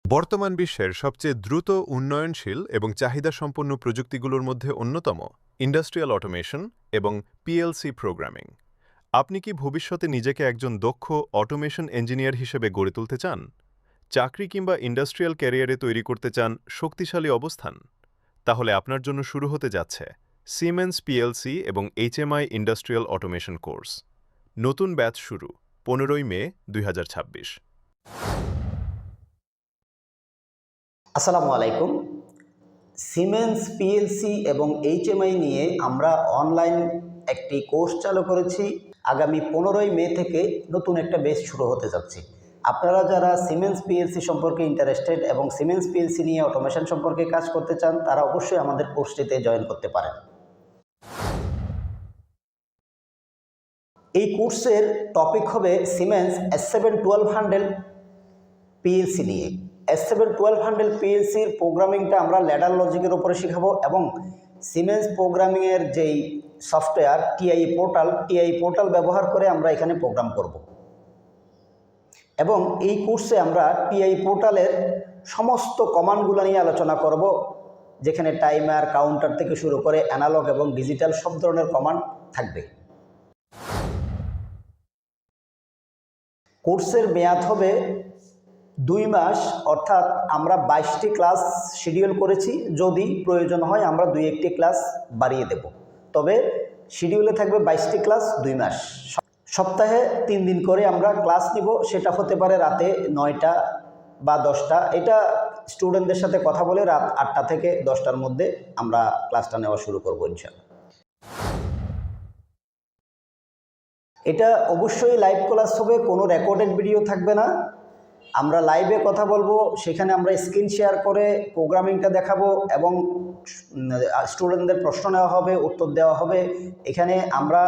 বর্তমান বিশ্বের সবচেয়ে দ্রুত উন্নয়নশীল এবং চাহিদাসম্পন্ন প্রযুক্তিগুলোর মধ্যে অন্যতম ইন্ডাস্ট্রিয়াল অটোমেশন এবং পিএলসি প্রোগ্রামিং। আপনি কি ভবিষ্যতে নিজেকে একজন দক্ষ অটোমেশন ইঞ্জিনিয়ার হিসেবে গড়ে তুলতে চান? চাকরি কিংবা ইন্ডাস্ট্রিয়াল ক্যারিয়ারে তৈরি করতে চান শক্তিশালী অবস্থান? তাহলে আপনার জন্য শুরু হতে যাচ্ছে সিমেন্স পিএলসি এবং এইচএমআই ইন্ডাস্ট্রিয়াল অটোমেশন কোর্স। নতুন ব্যাচ শুরু 15 মে 2026। আসসালামু আলাইকুম। সিমেন্স পিএলসি এবং এইচএমআই নিয়ে আমরা অনলাইন একটি কোর্স চালু করেছি। আগামী 15 মে থেকে নতুন একটা ব্যাচ শুরু হতে যাচ্ছে। আপনারা যারা সিমেন্স পিএলসি সম্পর্কে ইন্টারেস্টেড এবং সিমেন্স পিএলসি নিয়ে অটোমেশন সম্পর্কে কাজ করতে চান, তারা অবশ্যই আমাদের কোর্সটিতে জয়েন করতে পারেন। এই কোর্সের টপিক হবে সিমেন্স S7-1200 পিএলসি নিয়ে। S7-1200 পিএলসির প্রোগ্রামিংটা আমরা ল্যাডার লজিকের উপরে শেখাবো এবং সিমেন্স প্রোগ্রামিংয়ের যেই সফটওয়্যার টিআই পোর্টাল ব্যবহার করে আমরা এখানে প্রোগ্রাম করব। এবং এই কোর্সে আমরা টিআই পোর্টালের সমস্ত কমান্ডগুলো নিয়ে আলোচনা করব, যেখানে টাইমার, কাউন্টার থেকে শুরু করে অ্যানালগ এবং ডিজিটাল সব ধরনের কমান্ড থাকবে। কোর্সের মেয়াদ হবে 2 মাস, অর্থাৎ আমরা 22টি ক্লাস শিডিউল করেছি। যদি প্রয়োজন হয় আমরা 2-1টি ক্লাস বাড়িয়ে দেব, তবে শিডিউলে থাকবে 22টি ক্লাস 2 মাস। সপ্তাহে 3 দিন করে আমরা ক্লাস নিব। সেটা হতে পারে রাতে 9টা বা 10টা। এটা স্টুডেন্টদের সাথে কথা বলে রাত 8টা থেকে 10টার মধ্যে আমরা ক্লাসটা নেওয়া শুরু করব ইনশাআল্লাহ। এটা অবশ্যই লাইভ ক্লাস হবে, কোনো রেকর্ডেড ভিডিও থাকবে না। আমরা লাইভে কথা বলবো, সেখানে আমরা স্ক্রিন শেয়ার করে প্রোগ্রামিংটা দেখাবো এবং স্টুডেন্টদের প্রশ্ন নেওয়া হবে, উত্তর দেওয়া হবে। এখানে আমরা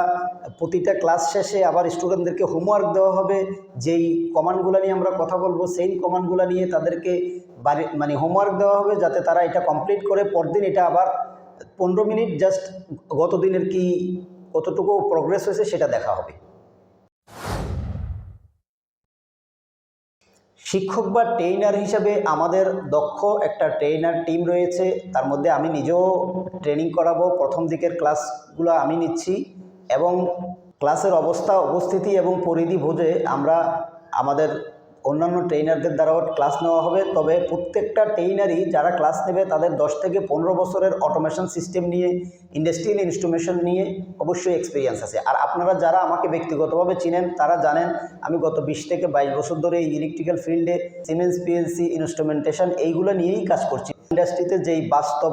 প্রতিটা ক্লাস শেষে আবার স্টুডেন্টদেরকে হোমওয়ার্ক দেওয়া হবে। যেই কমান্ডগুলো নিয়ে আমরা কথা বলবো সেই কমান্ডগুলো নিয়ে তাদেরকে হোমওয়ার্ক দেওয়া হবে, যাতে তারা এটা কমপ্লিট করে পরদিন এটা আবার 15 মিনিট জাস্ট গত দিনের কি কতটুকু প্রোগ্রেস হয়েছে সেটা দেখা হবে। শিক্ষক বা ট্রেনার হিসাবে আমাদের দক্ষ একটা ট্রেনার টিম রয়েছে। তার মধ্যে আমি নিজেও ট্রেনিং করাবো। প্রথম দিকের ক্লাসগুলো আমি নিচ্ছি এবং ক্লাসের অবস্থা, উপস্থিতি এবং পরিধি বুঝে আমরা আমাদের অন্যান্য ট্রেনারদের দ্বারাও ক্লাস নেওয়া হবে। তবে প্রত্যেকটা ট্রেনারই যারা ক্লাস নেবে তাদের 10 থেকে 15 বছরের অটোমেশন সিস্টেম নিয়ে, ইন্ডাস্ট্রিয়াল ইনস্ট্রুমেন্টেশন নিয়ে অবশ্যই এক্সপিরিয়েন্স আছে। আর আপনারা যারা আমাকে ব্যক্তিগতভাবে চিনেন তারা জানেন আমি গত 20 থেকে 22 বছর ধরে এই ইলেকট্রিক্যাল ফিল্ডে সিমেন্স পিএলসি, ইনস্ট্রুমেন্টেশন এইগুলো নিয়েই কাজ করছি। ইন্ডাস্ট্রিতে যেই বাস্তব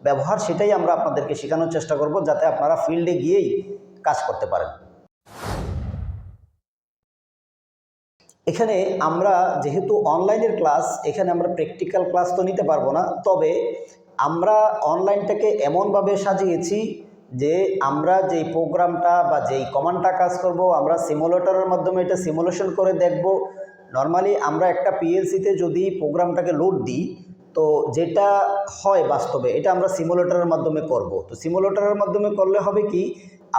ব্যবহার সেটাই আমরা আপনাদেরকে শেখানোর চেষ্টা করব, যাতে আপনারা ফিল্ডে গিয়েই কাজ করতে পারেন। এখানে আমরা যেহেতু অনলাইনের ক্লাস, এখানে আমরা প্র্যাকটিক্যাল ক্লাস তো নিতে পারবো না। তবে আমরা অনলাইনটাকে এমনভাবে সাজিয়েছি যে আমরা যেই প্রোগ্রামটা বা যেই কমান্ডটা কাজ করব, আমরা সিমুলেটরের মাধ্যমে এটা সিমুলেশন করে দেখব। নর্মালি আমরা একটা পিএলসিতে যদি প্রোগ্রামটাকে লোড দিই, তো যেটা হয় বাস্তবে এটা আমরা সিমুলেটরের মাধ্যমে করব। তো সিমুলেটরের মাধ্যমে করলে হবে কি,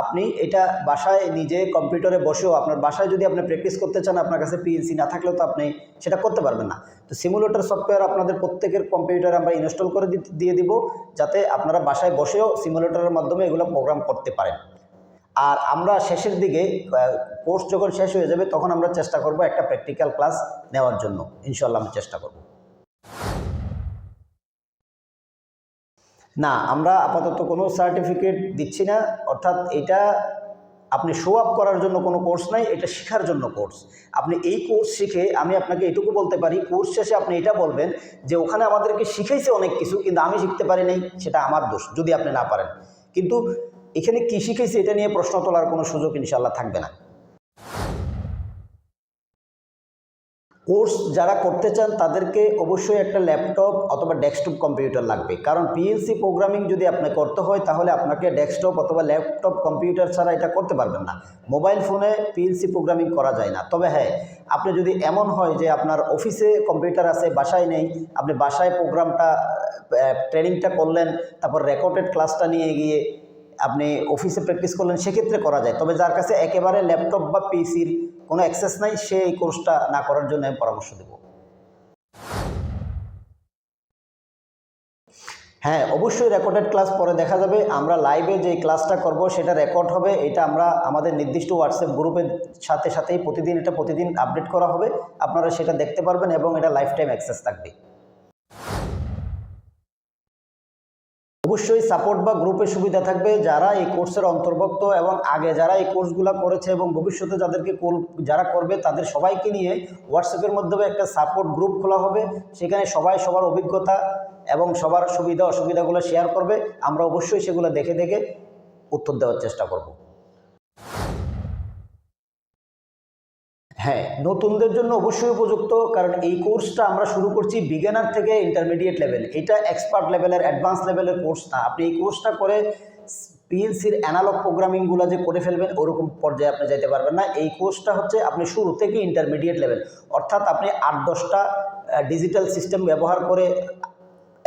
আপনি এটা বাসায় নিজে কম্পিউটারে বসেও, আপনার বাসায় যদি আপনি প্র্যাকটিস করতে চান, আপনার কাছে পিএলসি না থাকলেও তো আপনি সেটা করতে পারবেন না। তো সিমুলেটর সফটওয়্যার আপনাদের প্রত্যেকের কম্পিউটারে আমরা ইনস্টল করে দিয়ে দিব, যাতে আপনারা বাসায় বসেও সিমুলেটরের মাধ্যমে এগুলো প্রোগ্রাম করতে পারেন। আর আমরা শেষের দিকে কোর্স যখন শেষ হয়ে যাবে তখন আমরা চেষ্টা করব একটা প্র্যাকটিক্যাল ক্লাস নেওয়ার জন্য। ইনশাআল্লাহ আমি চেষ্টা করব। না, আমরা আপাতত কোনো সার্টিফিকেট দিচ্ছি না। অর্থাৎ এটা আপনি শো আপ করার জন্য কোনো কোর্স নাই, এটা শেখার জন্য কোর্স। আপনি এই কোর্স শিখে, আমি আপনাকে এটুকু বলতে পারি, কোর্স শেষে আপনি এটা বলবেন যে ওখানে আমাদেরকে শিখাইছে অনেক কিছু, কিন্তু আমি শিখতে পারি নাই, সেটা আমার দোষ যদি আপনি না পারেন। কিন্তু এখানে কী শিখাইছে এটা নিয়ে প্রশ্ন তোলার কোনো সুযোগ ইনশাআল্লাহ থাকবে না। কোর্স যারা করতে চান তাদেরকে অবশ্যই একটা ল্যাপটপ অথবা ডেস্কটপ কম্পিউটার লাগবে, কারণ পিএলসি প্রোগ্রামিং যদি আপনি করতে হয় তাহলে আপনাকে ডেস্কটপ অথবা ল্যাপটপ কম্পিউটার ছাড়া এটা করতে পারবেন না। মোবাইল ফোনে পিএলসি প্রোগ্রামিং করা যায় না। তবে হ্যাঁ, আপনি যদি এমন হয় যে আপনার অফিসে কম্পিউটার আছে, বাসায় নেই, আপনি বাসায় প্রোগ্রামটা ট্রেনিংটা করলেন, তারপর রেকর্ডেড ক্লাসটা নিয়ে গিয়ে আপনি অফিসে প্র্যাকটিস করলেন, সেক্ষেত্রে করা যায়। তবে যার কাছে একেবারে ল্যাপটপ বা পিসির কোনো অ্যাক্সেস নাই, সে এই কোর্সটা না করার জন্য আমি পরামর্শ দেব। হ্যাঁ, অবশ্যই রেকর্ডেড ক্লাস পরে দেখা যাবে। আমরা লাইভে যে ক্লাসটা করব সেটা রেকর্ড হবে। এটা আমরা আমাদের নির্দিষ্ট হোয়াটসঅ্যাপ গ্রুপের সাথেই প্রতিদিন আপডেট করা হবে। আপনারা সেটা দেখতে পারবেন এবং এটা লাইফ টাইম অ্যাক্সেস থাকবে। অবশ্যই সাপোর্ট বা গ্রুপের সুবিধা থাকবে। যারা এই কোর্সের অন্তর্ভুক্ত এবং আগে যারা এই কোর্সগুলো করেছে এবং ভবিষ্যতে যারা করবে তাদের সবাইকে নিয়ে হোয়াটসঅ্যাপের মাধ্যমে একটা সাপোর্ট গ্রুপ খোলা হবে। সেখানে সবাই সবার অভিজ্ঞতা এবং সবার সুবিধা অসুবিধাগুলো শেয়ার করবে। আমরা অবশ্যই সেগুলো দেখে উত্তর দেওয়ার চেষ্টা করব। হ্যাঁ, নতুনদের জন্য অবশ্যই উপযুক্ত, কারণ এই কোর্সটা আমরা শুরু করছি বিগিনার থেকে ইন্টারমিডিয়েট লেভেল। এটা এক্সপার্ট লেভেলের অ্যাডভান্স লেভেলের কোর্স না। আপনি এই কোর্সটা করে পিএলসির অ্যানালগ প্রোগ্রামিংগুলো যে করে ফেলবেন ওরকম পর্যায়ে আপনি যেতে পারবেন না। এই কোর্সটা হচ্ছে আপনি শুরু থেকে ইন্টারমিডিয়েট লেভেল, অর্থাৎ আপনি 8-10টা ডিজিটাল সিস্টেম ব্যবহার করে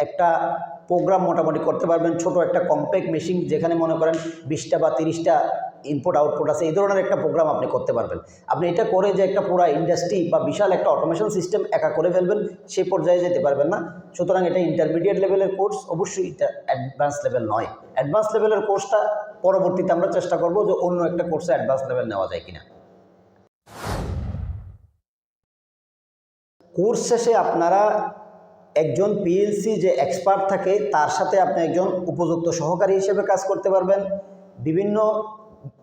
একটা প্রোগ্রাম মোটামুটি করতে পারবেন। ছোট একটা কম্প্যাক্ট মেশিন যেখানে মনে করেন 20টা বা 30টা ইনপুট আউটপুট আছে, এই ধরনের একটা প্রোগ্রাম আপনি করতে পারবেন। আপনি এটা করে যে একটা পুরো ইন্ডাস্ট্রি বা বিশাল একটা অটোমেশন সিস্টেম একা করে ফেলবেন, সেই পর্যায়ে যেতে পারবেন না। সুতরাং এটা ইন্টারমিডিয়েট লেভেলের কোর্স, অবশ্যই এটা অ্যাডভান্স লেভেল নয়। অ্যাডভান্স লেভেলের কোর্সটা পরবর্তীতে আমরা চেষ্টা করব যে অন্য একটা কোর্সে অ্যাডভান্স লেভেল নেওয়া যায় কিনা। কোর্স শেষে আপনারা একজন পিএলসি যে এক্সপার্ট থাকে তার সাথে আপনি একজন উপযুক্ত সহকারী হিসেবে কাজ করতে পারবেন। বিভিন্ন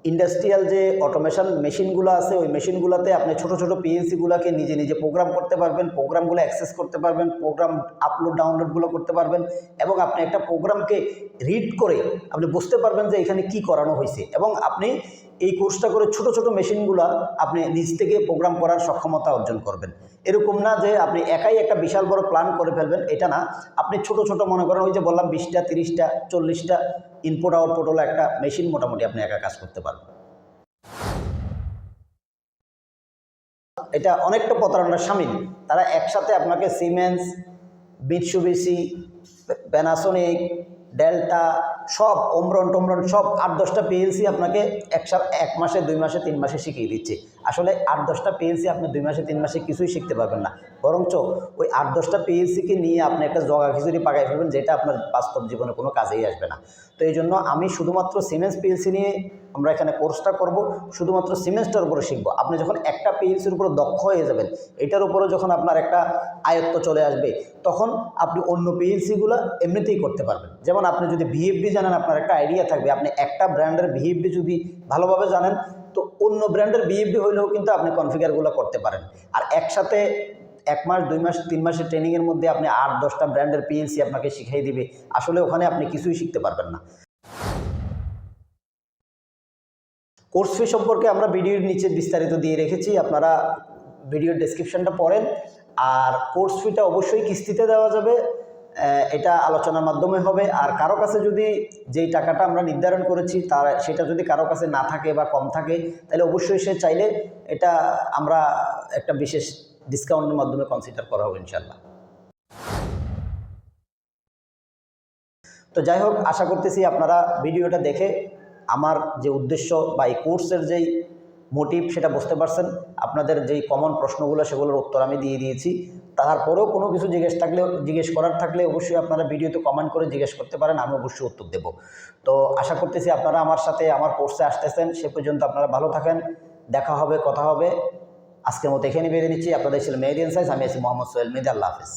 ইন্ডাস্ট্রিয়াল যে অটোমেশন মেশিনগুলো আছে ওই মেশিনগুলোতে আপনি ছোট ছোট পিএলসিগুলোকে নিজে প্রোগ্রাম করতে পারবেন, প্রোগ্রামগুলো অ্যাক্সেস করতে পারবেন, প্রোগ্রাম আপলোড ডাউনলোডগুলো করতে পারবেন এবং আপনি একটা প্রোগ্রামকে রিড করে আপনি বুঝতে পারবেন যে এখানে কি করানো হয়েছে। এবং আপনি এই কোর্সটা করে ছোট ছোট মেশিনগুলো আপনি নিজ থেকে প্রোগ্রাম করার সক্ষমতা অর্জন করবেন। এরকম না যে আপনি একাই একটা বিশাল বড় প্ল্যান করে ফেলবেন, এটা না। আপনি ছোট ছোট মনে করেন ওই যে বললাম 20টা 30টা 40টা ইনপুট আউটপুট হলো একটা মেশিন, মোটামুটি আপনি একা কাজ করতে পারবেন। এটা অনেকটা প্রতারণার শামিল। তারা একসাথে আপনাকে সিমেন্স, মিৎসুবিশি, প্যানাসোনিক, ডেল্টা সব ওমরন টোমরন সব 8-10টা পিএলসি আপনাকে এক মাসে 2 মাসে 3 মাসে শিখিয়ে দিচ্ছে। আসলে 8-10টা পিএলসি আপনি 2 মাসে 3 মাসে কিছুই শিখতে পারবেন না, বরঞ্চ ওই 8-10টা পিএলসিকে নিয়ে আপনি একটা জগা খিচুড়ি পাকাই ফেলবেন, যেটা আপনার বাস্তব জীবনে কোনো কাজেই আসবে না। তো এই জন্য আমি শুধুমাত্র সিমেন্স পিএলসি নিয়ে আমরা এখানে কোর্সটা করব, শুধুমাত্র সিমেন্সটার উপরে শিখবো। আপনি যখন একটা পিএলসির উপরে দক্ষ হয়ে যাবেন, এটার উপরে যখন আপনার একটা আয়ত্ত চলে আসবে, তখন আপনি অন্য পিএলসিগুলো এমনিতেই করতে পারবেন। যেমন আপনি যদি ভিএফডি জানেন, আপনার একটা আইডিয়া থাকবে, আপনি একটা ব্র্যান্ডের ভিএফডি যদি ভালোভাবে জানেন, তো অন্য ব্র্যান্ডের ভিএফডি হইলেও কিন্তু আপনি কনফিগারগুলো করতে পারেন। আর একসাথে 1 মাস 2 মাস 3 মাসের ট্রেনিংয়ের মধ্যে আপনি 8-10টা ব্র্যান্ডের পিএলসি আপনাকে শিখিয়ে দিবে, আসলে ওখানে আপনি কিছুই শিখতে পারবেন না। কোর্স ফি সম্পর্কে আমরা ভিডিওর নিচে বিস্তারিত দিয়ে রেখেছি, আপনারা ভিডিওর ডেসক্রিপশনটা পড়েন। আর কোর্স ফিটা অবশ্যই কিস্তিতে দেওয়া যাবে, এটা আলোচনার মাধ্যমে হবে। আর কারো কাছে যদি যেই টাকাটা আমরা নির্ধারণ করেছি সেটা যদি কারো কাছে না থাকে বা কম থাকে, তাহলে অবশ্যই সে চাইলে এটা আমরা একটা বিশেষ ডিসকাউন্টের মাধ্যমে কনসিডার করা হবে ইনশাল্লাহ। তো যাই হোক, আশা করতেছি আপনারা ভিডিওটা দেখে আমার যে উদ্দেশ্য বা এই কোর্সের যেই মোটিভ সেটা বুঝতে পারছেন। আপনাদের যেই কমন প্রশ্নগুলো সেগুলোর উত্তর আমি দিয়ে দিয়েছি। তারপরেও কোনো কিছু জিজ্ঞেস করার থাকলে অবশ্যই আপনারা ভিডিওতে কমেন্ট করে জিজ্ঞেস করতে পারেন, আমি অবশ্যই উত্তর দেব। তো আশা করতেছি আপনারা আমার সাথে আমার কোর্সে আসতেছেন। সে পর্যন্ত আপনারা ভালো থাকেন, দেখা হবে, কথা হবে। আজকের মতো এখানে বেরিয়ে নিচ্ছি। আপনাদের ছিল মেহেদী ইনসাইটস, আমি আছি মোহাম্মদ সোহেল মেহেদী। আল্লাহ হাফেজ।